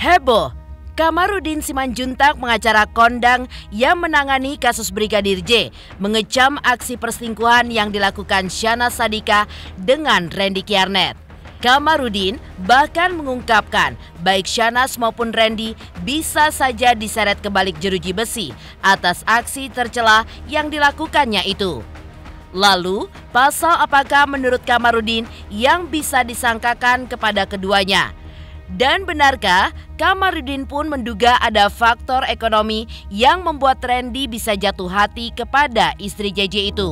Heboh, Kamarudin Simanjuntak, pengacara kondang yang menangani kasus Brigadir J, mengecam aksi perselingkuhan yang dilakukan Syahnaz Sadiqah dengan Randy Kjarnet. Kamarudin bahkan mengungkapkan baik Syahnaz maupun Randy bisa saja diseret ke balik jeruji besi atas aksi tercela yang dilakukannya itu. Lalu, pasal apakah menurut Kamarudin yang bisa disangkakan kepada keduanya? Dan benarkah Kamarudin pun menduga ada faktor ekonomi yang membuat Randy bisa jatuh hati kepada istri JJ itu?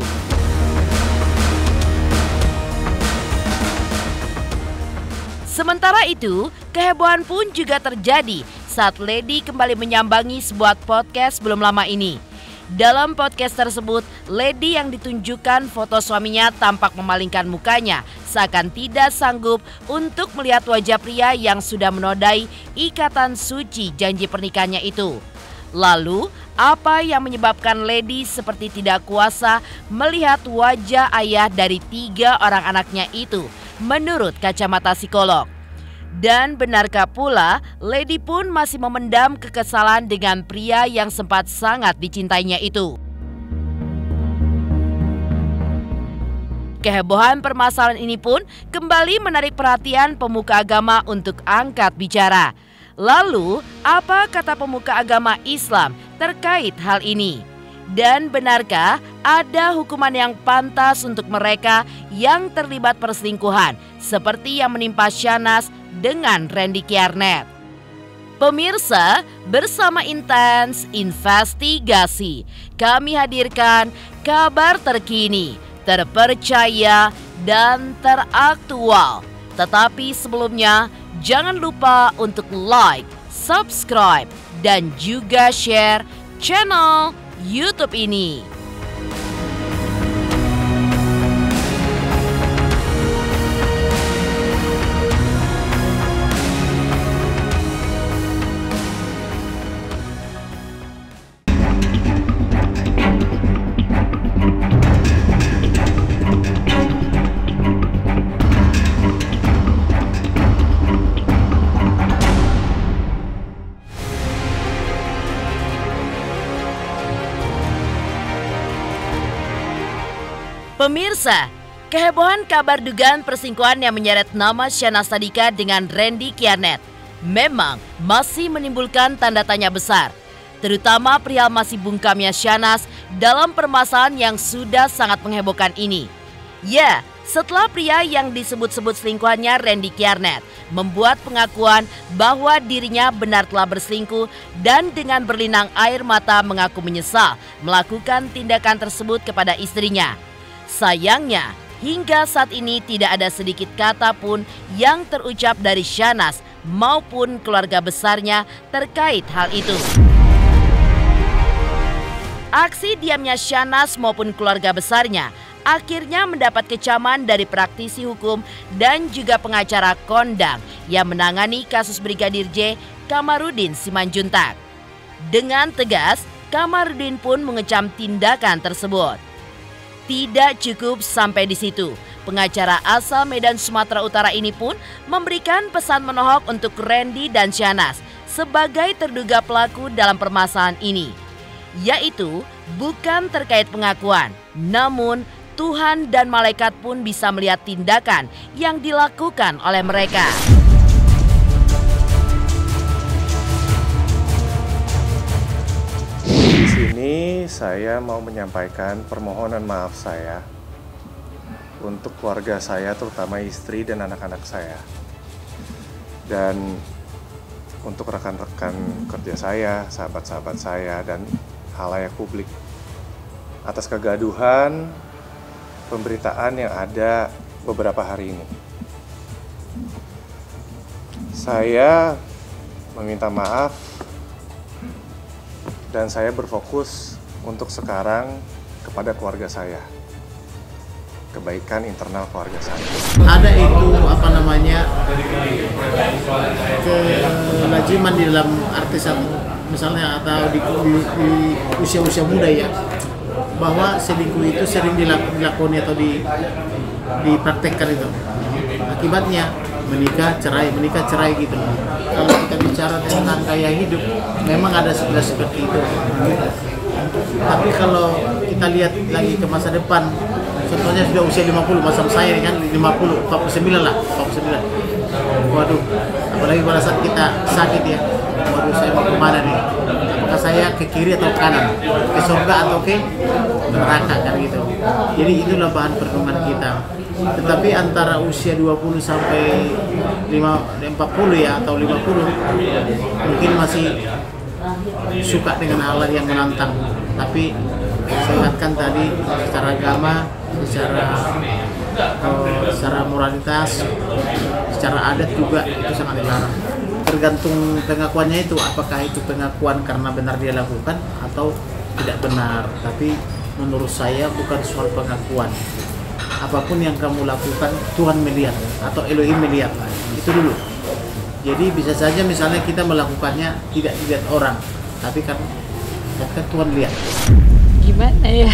Sementara itu, kehebohan pun juga terjadi saat Lady kembali menyambangi sebuah podcast belum lama ini. Dalam podcast tersebut, Lady yang ditunjukkan foto suaminya tampak memalingkan mukanya seakan tidak sanggup untuk melihat wajah pria yang sudah menodai ikatan suci janji pernikahannya itu. Lalu, apa yang menyebabkan Lady seperti tidak kuasa melihat wajah ayah dari 3 orang anaknya itu menurut kacamata psikolog? Dan benarkah pula Lady pun masih memendam kekesalan dengan pria yang sempat sangat dicintainya itu? Kehebohan permasalahan ini pun kembali menarik perhatian pemuka agama untuk angkat bicara. Lalu, apa kata pemuka agama Islam terkait hal ini? Dan benarkah ada hukuman yang pantas untuk mereka yang terlibat perselingkuhan seperti yang menimpa Syahnaz dengan Randy Kjarnet? Pemirsa, bersama Intens Investigasi, kami hadirkan kabar terkini, terpercaya, dan teraktual. Tetapi sebelumnya, jangan lupa untuk like, subscribe, dan juga share channel YouTube ini. Pemirsa, kehebohan kabar dugaan perselingkuhan yang menyeret nama Syahnaz Sadiqah dengan Randy Kjarnet memang masih menimbulkan tanda tanya besar, terutama perihal masih bungkamnya Syahnaz dalam permasalahan yang sudah sangat menghebohkan ini. Ya, setelah pria yang disebut-sebut selingkuhannya Randy Kjarnet membuat pengakuan bahwa dirinya benar telah berselingkuh dan dengan berlinang air mata mengaku menyesal melakukan tindakan tersebut kepada istrinya. Sayangnya, hingga saat ini tidak ada sedikit kata pun yang terucap dari Syahnaz maupun keluarga besarnya terkait hal itu. Aksi diamnya Syahnaz maupun keluarga besarnya akhirnya mendapat kecaman dari praktisi hukum dan juga pengacara kondang yang menangani kasus Brigadir J, Kamarudin Simanjuntak. Dengan tegas, Kamarudin pun mengecam tindakan tersebut. Tidak cukup sampai di situ, pengacara asal Medan Sumatera Utara ini pun memberikan pesan menohok untuk Randy dan Syahnaz sebagai terduga pelaku dalam permasalahan ini, yaitu bukan terkait pengakuan, namun Tuhan dan malaikat pun bisa melihat tindakan yang dilakukan oleh mereka. Di sini saya mau menyampaikan permohonan maaf saya untuk keluarga saya, terutama istri dan anak-anak saya, dan untuk rekan-rekan kerja saya, sahabat-sahabat saya, dan halayak publik atas kegaduhan pemberitaan yang ada beberapa hari ini. Saya meminta maaf dan saya berfokus untuk sekarang kepada keluarga saya, kebaikan internal keluarga saya. Ada itu kelaziman di dalam artis misalnya atau di usia-usia muda ya, bahwa selingkuh itu sering dilakoni atau dipraktekkan itu. Akibatnya menikah cerai gitu. Kalau kita bicara tentang gaya hidup, memang ada seperti itu. Tapi kalau kita lihat lagi ke masa depan, contohnya sudah usia 50, macam saya kan 50, 49 lah, 49. Waduh, apalagi pada saat kita sakit ya, waduh saya mau kemana nih? Apakah saya ke kiri atau kanan? Ke surga atau ke neraka kan gitu. Jadi itulah bahan perhitungan kita. Tetapi antara usia 20 sampai 40 ya atau 50 mungkin masih suka dengan hal yang menantang. Tapi saya ingatkan tadi secara agama, secara moralitas, secara adat juga itu sangat dilarang. Tergantung pengakuannya itu, apakah itu pengakuan karena benar dia lakukan atau tidak benar. Tapi menurut saya bukan soal pengakuan. Apapun yang kamu lakukan, Tuhan melihat atau Elohim melihat. Itu dulu. Jadi bisa saja misalnya kita melakukannya tidak dilihat orang, tapi kan Tuhan lihat. Gimana ya?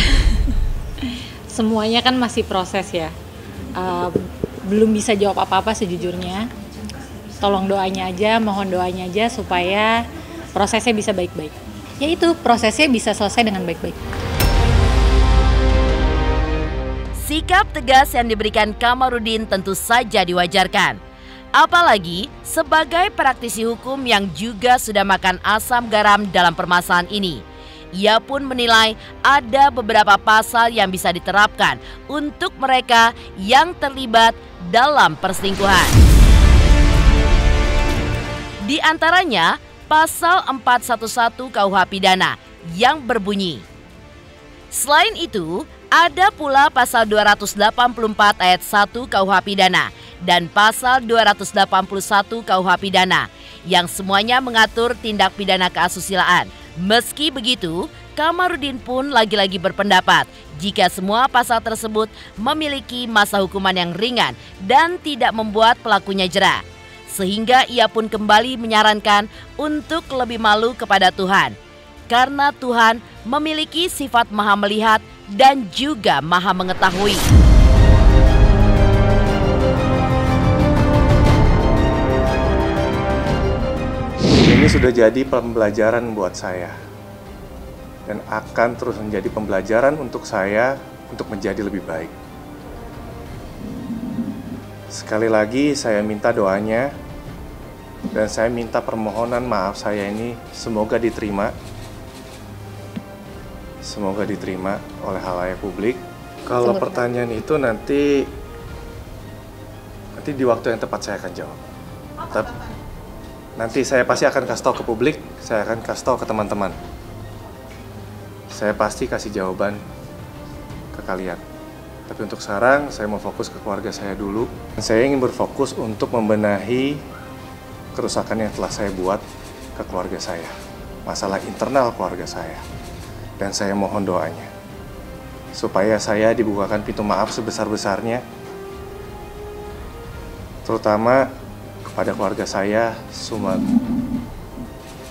Semuanya kan masih proses ya. Belum bisa jawab apa-apa sejujurnya. Tolong doanya aja, mohon doanya aja supaya prosesnya bisa baik-baik. Ya itu, prosesnya bisa selesai dengan baik-baik. Sikap tegas yang diberikan Kamarudin tentu saja diwajarkan. Apalagi sebagai praktisi hukum yang juga sudah makan asam garam dalam permasalahan ini. Ia pun menilai ada beberapa pasal yang bisa diterapkan untuk mereka yang terlibat dalam perselingkuhan. Di antaranya pasal 411 KUH Pidana yang berbunyi. Selain itu, ada pula pasal 284 ayat 1 KUH Pidana dan pasal 281 KUH Pidana yang semuanya mengatur tindak pidana keasusilaan. Meski begitu, Kamarudin pun lagi-lagi berpendapat jika semua pasal tersebut memiliki masa hukuman yang ringan dan tidak membuat pelakunya jera. Sehingga ia pun kembali menyarankan untuk lebih malu kepada Tuhan. Karena Tuhan memiliki sifat maha melihat dan juga maha mengetahui. Ini sudah jadi pembelajaran buat saya. Dan akan terus menjadi pembelajaran untuk saya untuk menjadi lebih baik. Sekali lagi saya minta doanya dan saya minta permohonan maaf saya ini semoga diterima. Semoga diterima oleh halayak publik. Kalau pertanyaan itu nanti di waktu yang tepat saya akan jawab. Nanti saya pasti akan kasih tahu ke publik, saya akan kasih tahu ke teman-teman. Saya pasti kasih jawaban ke kalian. Tapi untuk sekarang saya mau fokus ke keluarga saya dulu. Saya ingin berfokus untuk membenahi kerusakan yang telah saya buat ke keluarga saya. Masalah internal keluarga saya. Dan saya mohon doanya. Supaya saya dibukakan pintu maaf sebesar-besarnya. Terutama kepada keluarga saya,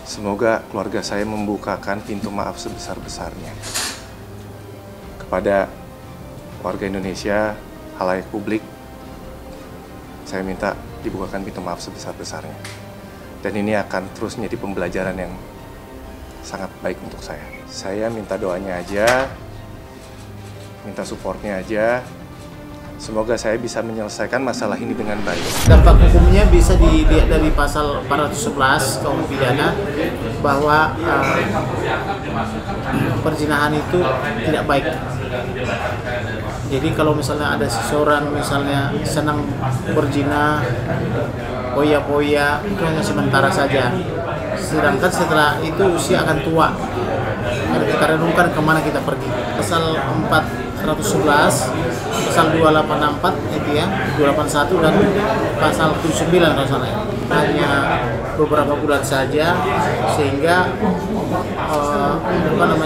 semoga keluarga saya membukakan pintu maaf sebesar-besarnya. Kepada warga Indonesia, halayak publik, saya minta dibukakan pintu maaf sebesar-besarnya. Dan ini akan terus menjadi pembelajaran yang sangat baik untuk saya. Saya minta doanya aja, minta supportnya aja. Semoga saya bisa menyelesaikan masalah ini dengan baik. Dampak hukumnya bisa dilihat dari pasal 411 KUH Pidana bahwa perzinahan itu tidak baik. Jadi kalau misalnya ada seseorang misalnya senang berzina, poya-poya, itu hanya sementara saja. Sedangkan setelah itu usia akan tua. Kalau kita renungkan kemana kita pergi. Pasal 411, pasal 284 itu ya, 281 dan pasal 79 kalau salah ya. Hanya beberapa bulan saja sehingga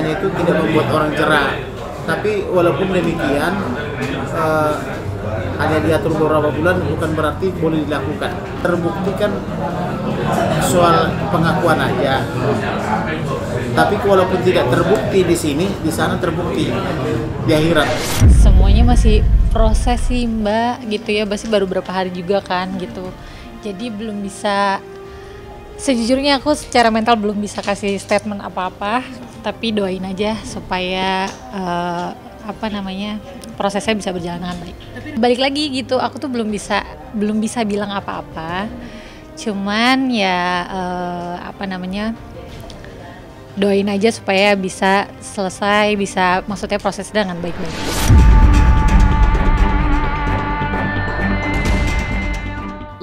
itu tidak membuat orang jera. Tapi walaupun demikian hanya diatur beberapa bulan bukan berarti boleh dilakukan. Terbukti kan soal pengakuan aja. Tapi walaupun tidak terbukti di sini, di sana terbukti di akhirat. Semuanya masih proses sih Mbak gitu ya, masih baru berapa hari juga kan gitu. Jadi belum bisa, sejujurnya aku secara mental belum bisa kasih statement apa-apa, tapi doain aja supaya prosesnya bisa berjalan dengan baik. Balik lagi gitu, aku tuh belum bisa bilang apa-apa. Cuman ya doain aja supaya bisa selesai, maksudnya prosesnya dengan baik-baik.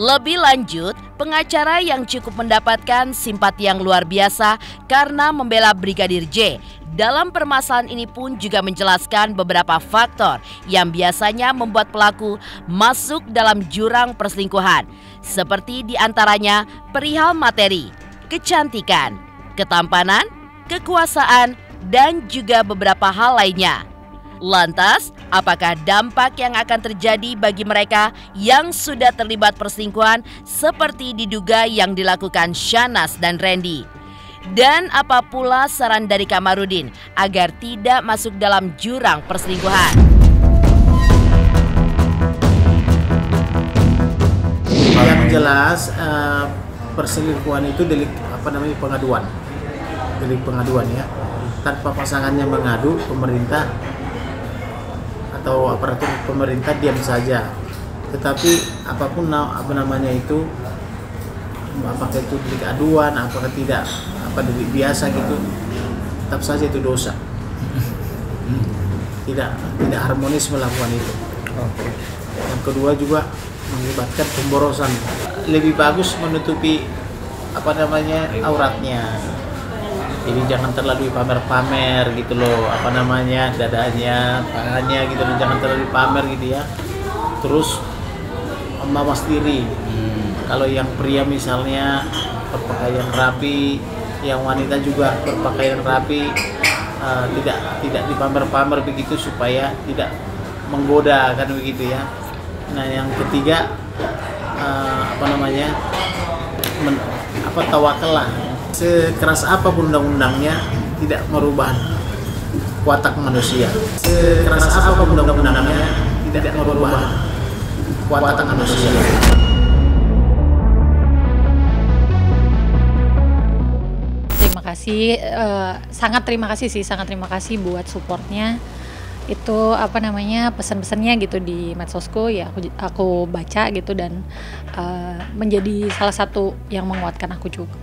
Lebih lanjut, pengacara yang cukup mendapatkan simpati yang luar biasa karena membela Brigadir J. Dalam permasalahan ini pun juga menjelaskan beberapa faktor yang biasanya membuat pelaku masuk dalam jurang perselingkuhan. Seperti diantaranya perihal materi, kecantikan, ketampanan, kekuasaan, dan juga beberapa hal lainnya. Lantas, apakah dampak yang akan terjadi bagi mereka yang sudah terlibat perselingkuhan seperti diduga yang dilakukan Shahnaz dan Randy? Dan apa pula saran dari Kamarudin agar tidak masuk dalam jurang perselingkuhan? Yang jelas perselingkuhan itu delik pengaduan. Delik pengaduan ya. Tanpa pasangannya mengadu, pemerintah atau aparatur pemerintah diam saja. Tetapi apapun apakah itu delik aduan, apakah tidak, delik biasa gitu, tetap saja itu dosa. Tidak harmonis melakukan itu. Yang kedua juga mengakibatkan pemborosan. Lebih bagus menutupi auratnya. Jadi jangan terlalu pamer-pamer gitu loh, dadanya, tangannya gitu loh, jangan terlalu pamer gitu ya. Terus mawas diri. Kalau yang pria misalnya berpakaian rapi, yang wanita juga berpakaian rapi, tidak dipamer-pamer begitu supaya tidak menggoda kan begitu ya. Nah yang ketiga tawakal lah. Sekeras apapun undang-undangnya tidak merubah watak manusia. Sekeras apapun undang-undangnya tidak merubah watak manusia. Terima kasih, sangat terima kasih buat supportnya. Itu pesan-pesannya gitu di medsosku ya aku baca gitu dan menjadi salah satu yang menguatkan aku juga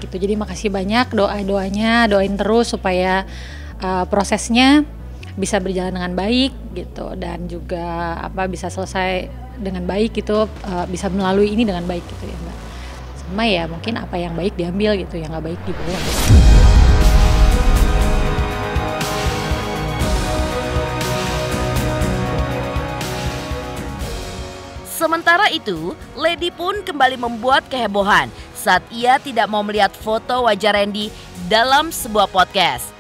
gitu. Jadi makasih banyak, doain terus supaya prosesnya bisa berjalan dengan baik gitu dan juga bisa selesai dengan baik gitu, bisa melalui ini dengan baik gitu ya Mbak. Sama ya mungkin apa yang baik diambil gitu, yang nggak baik dibuang. Sementara itu, Lady pun kembali membuat kehebohan saat ia tidak mau melihat foto wajah Randy dalam sebuah podcast.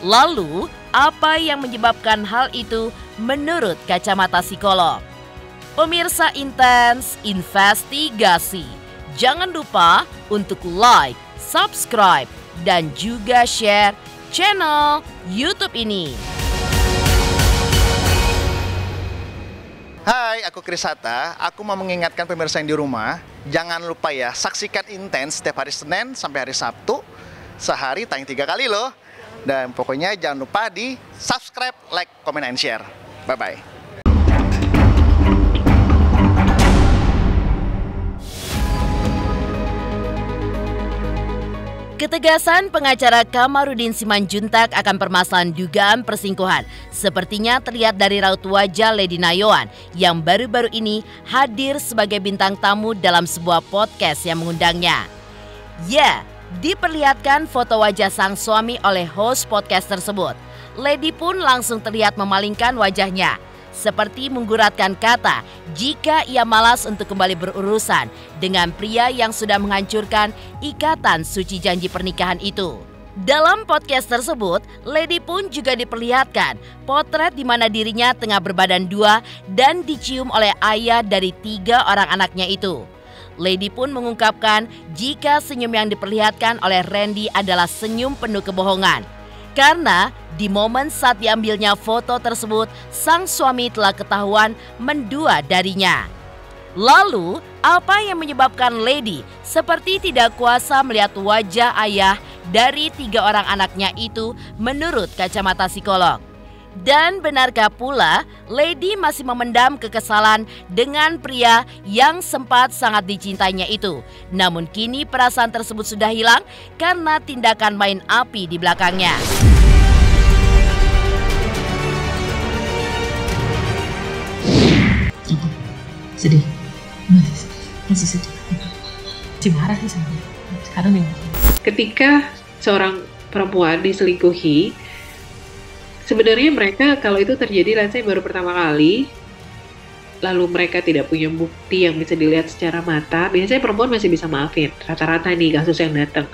Lalu, apa yang menyebabkan hal itu menurut kacamata psikolog? Pemirsa Intens Investigasi, jangan lupa untuk like, subscribe, dan juga share channel YouTube ini. Hai, aku Chris Hatta. Aku mau mengingatkan pemirsa yang di rumah, jangan lupa ya, saksikan Intens setiap hari Senin sampai hari Sabtu. Sehari tayang 3 kali loh. Dan pokoknya jangan lupa di subscribe, like, comment, and share. Bye-bye. Ketegasan pengacara Kamarudin Simanjuntak akan permasalahan dugaan perselingkuhan sepertinya terlihat dari raut wajah Lady Nayoan yang baru-baru ini hadir sebagai bintang tamu dalam sebuah podcast yang mengundangnya. Ya, diperlihatkan foto wajah sang suami oleh host podcast tersebut. Lady pun langsung terlihat memalingkan wajahnya, seperti mengguratkan kata jika ia malas untuk kembali berurusan dengan pria yang sudah menghancurkan ikatan suci janji pernikahan itu. Dalam podcast tersebut, Lady pun juga diperlihatkan potret di mana dirinya tengah berbadan dua dan dicium oleh ayah dari 3 orang anaknya itu. Lady pun mengungkapkan jika senyum yang diperlihatkan oleh Randy adalah senyum penuh kebohongan. Karena di momen saat diambilnya foto tersebut, sang suami telah ketahuan mendua darinya. Lalu, apa yang menyebabkan Lady seperti tidak kuasa melihat wajah ayah dari 3 orang anaknya itu menurut kacamata psikolog? Dan benarkah pula Lady masih memendam kekesalan dengan pria yang sempat sangat dicintainya itu? Namun kini perasaan tersebut sudah hilang karena tindakan main api di belakangnya. Sedih, masih sedih, masih marah sih sama dia. Sekarang dia Ketika seorang perempuan diselingkuhi, sebenarnya mereka kalau itu terjadi let's say baru pertama kali, lalu mereka tidak punya bukti yang bisa dilihat secara mata, biasanya perempuan masih bisa maafin. Rata-rata nih kasus yang datang.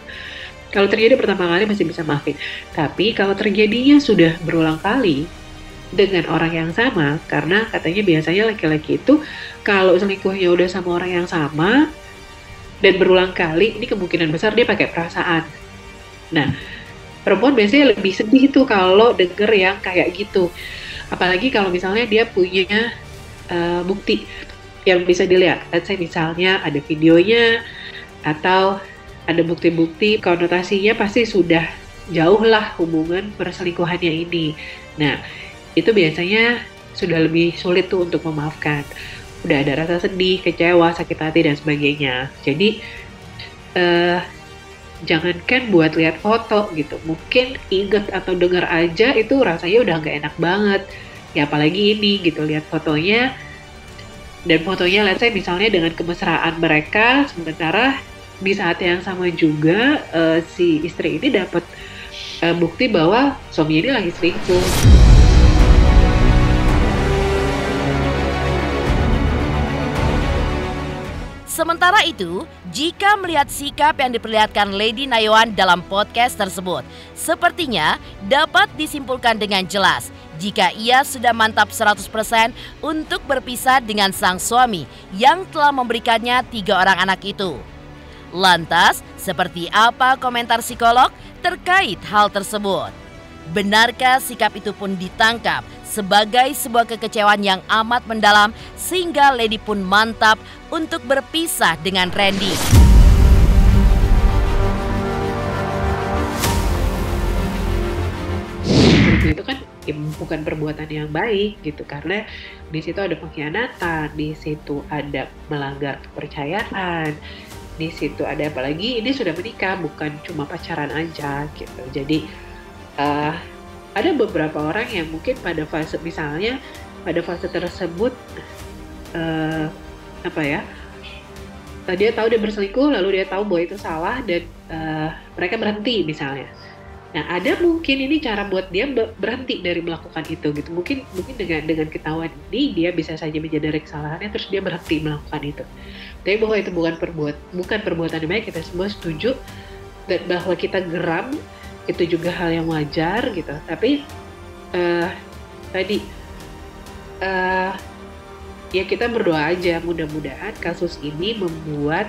Kalau terjadi pertama kali masih bisa maafin. Tapi kalau terjadinya sudah berulang kali dengan orang yang sama, karena katanya biasanya laki-laki itu kalau selingkuhnya udah sama orang yang sama dan berulang kali, ini kemungkinan besar dia pakai perasaan. Nah, perempuan biasanya lebih sedih tuh kalau denger yang kayak gitu. Apalagi kalau misalnya dia punya bukti yang bisa dilihat. Let's say misalnya ada videonya atau ada bukti-bukti, konotasinya pasti sudah jauh lah hubungan perselingkuhannya ini. Nah, itu biasanya sudah lebih sulit tuh untuk memaafkan. Udah ada rasa sedih, kecewa, sakit hati, dan sebagainya. Jadi, jangankan buat lihat foto gitu. Mungkin inget atau dengar aja itu rasanya udah gak enak banget. Ya apalagi ini gitu, lihat fotonya. Dan fotonya let's say misalnya dengan kemesraan mereka, sementara di saat yang sama juga si istri ini dapat bukti bahwa suaminya ini lagi selingkuh. Sementara itu, jika melihat sikap yang diperlihatkan Lady Nayawan dalam podcast tersebut, sepertinya dapat disimpulkan dengan jelas jika ia sudah mantap 100% untuk berpisah dengan sang suami yang telah memberikannya 3 orang anak itu. Lantas, seperti apa komentar psikolog terkait hal tersebut? Benarkah sikap itu pun ditangkap sebagai sebuah kekecewaan yang amat mendalam sehingga Lady pun mantap untuk berpisah dengan Randy? Itu kan ya, bukan perbuatan yang baik gitu, karena di situ ada pengkhianatan, di situ ada melanggar kepercayaan, di situ ada, apalagi ini sudah menikah, bukan cuma pacaran aja gitu. Jadi ada beberapa orang yang mungkin pada fase, misalnya pada fase tersebut dia tahu dia berselingkuh, lalu dia tahu bahwa itu salah, dan mereka berhenti misalnya. Nah, ada mungkin ini cara buat dia berhenti dari melakukan itu gitu. Mungkin dengan ketahuan ini dia bisa saja menyadari kesalahannya, terus dia berhenti melakukan itu. Tapi bahwa itu bukan perbuatan yang baik, kita semua setuju, dan bahwa kita geram itu juga hal yang wajar gitu. Tapi ya kita berdoa aja, mudah-mudahan kasus ini membuat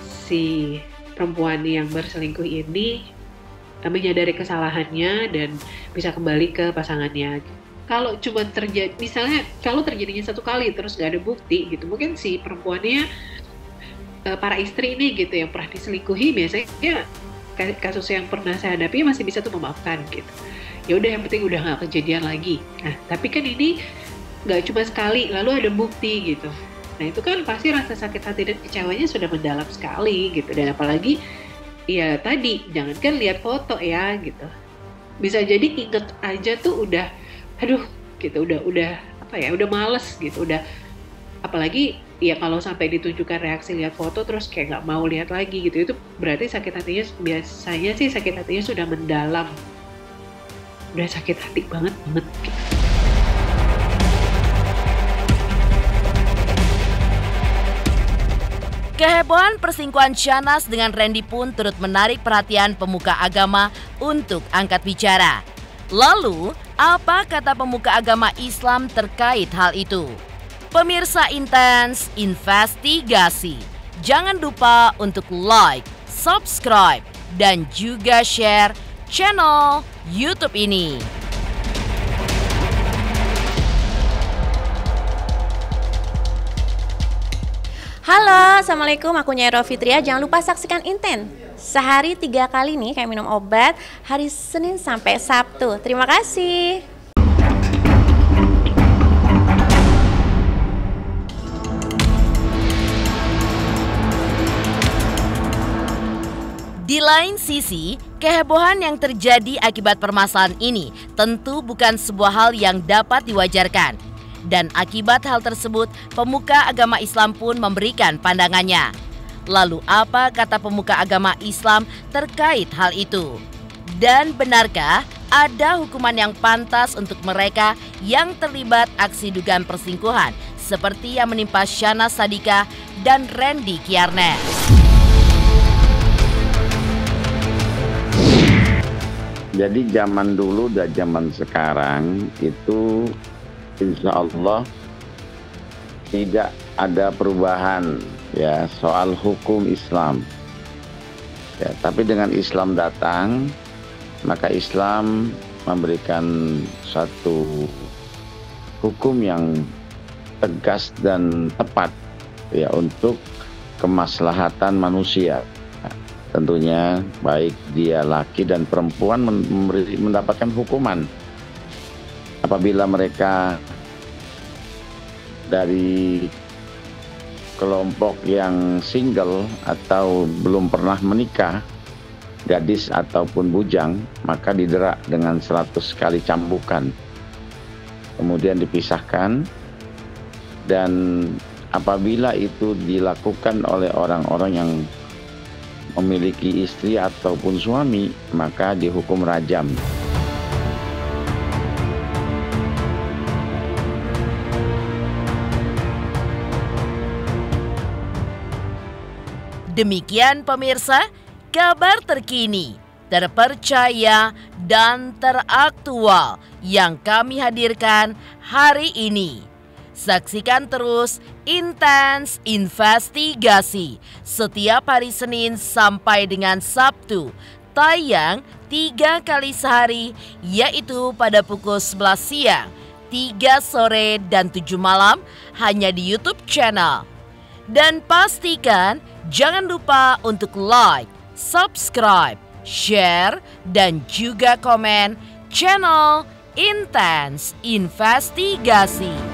si perempuan yang berselingkuh ini menyadari kesalahannya dan bisa kembali ke pasangannya. Kalau cuma terjadi, misalnya kalau terjadinya 1 kali terus gak ada bukti gitu, mungkin si perempuannya, para istri ini gitu yang pernah diselingkuhi, biasanya kasus yang pernah saya hadapi masih bisa tuh memaafkan gitu. Ya udah, yang penting udah gak kejadian lagi. Nah, tapi kan ini gak cuma sekali, lalu ada bukti gitu. Nah, itu kan pasti rasa sakit hati dan kecewanya sudah mendalam sekali gitu. Dan apalagi ya tadi, jangankan lihat foto ya gitu, bisa jadi inget aja tuh udah aduh gitu, udah males gitu, udah, apalagi ya kalau sampai ditunjukkan reaksi lihat foto terus kayak nggak mau lihat lagi gitu, itu berarti sakit hatinya, biasanya sih sakit hatinya sudah mendalam, udah sakit hati banget gitu. Kehebohan perselingkuhan Shahnaz dengan Randy pun turut menarik perhatian pemuka agama untuk angkat bicara. Lalu, apa kata pemuka agama Islam terkait hal itu? Pemirsa Intens Investigasi, jangan lupa untuk like, subscribe, dan juga share channel YouTube ini. Halo, Assalamualaikum, aku Nyai Fitria. Jangan lupa saksikan Inten. Sehari 3 kali nih kayak minum obat, hari Senin sampai Sabtu. Terima kasih. Di lain sisi, kehebohan yang terjadi akibat permasalahan ini tentu bukan sebuah hal yang dapat diwajarkan. Dan akibat hal tersebut, pemuka agama Islam pun memberikan pandangannya. Lalu apa kata pemuka agama Islam terkait hal itu? Dan benarkah ada hukuman yang pantas untuk mereka yang terlibat aksi dugaan perselingkuhan seperti yang menimpa Shahnaz Sadiqah dan Randy Kiyarnes? Jadi zaman dulu dan zaman sekarang itu insya Allah tidak ada perubahan ya soal hukum Islam. Ya, tapi dengan Islam datang, maka Islam memberikan satu hukum yang tegas dan tepat ya untuk kemaslahatan manusia. Tentunya baik dia laki dan perempuan mendapatkan hukuman apabila mereka dari kelompok yang single atau belum pernah menikah, gadis ataupun bujang, maka didera dengan 100 kali cambukan. Kemudian dipisahkan, dan apabila itu dilakukan oleh orang-orang yang memiliki istri ataupun suami, maka dihukum rajam. Demikian pemirsa, kabar terkini, terpercaya, dan teraktual yang kami hadirkan hari ini. Saksikan terus Intens Investigasi setiap hari Senin sampai dengan Sabtu, tayang 3 kali sehari, yaitu pada pukul 11 siang, 3 sore, dan 7 malam hanya di YouTube channel. Dan pastikan jangan lupa untuk like, subscribe, share, dan juga komen channel Intens Investigasi.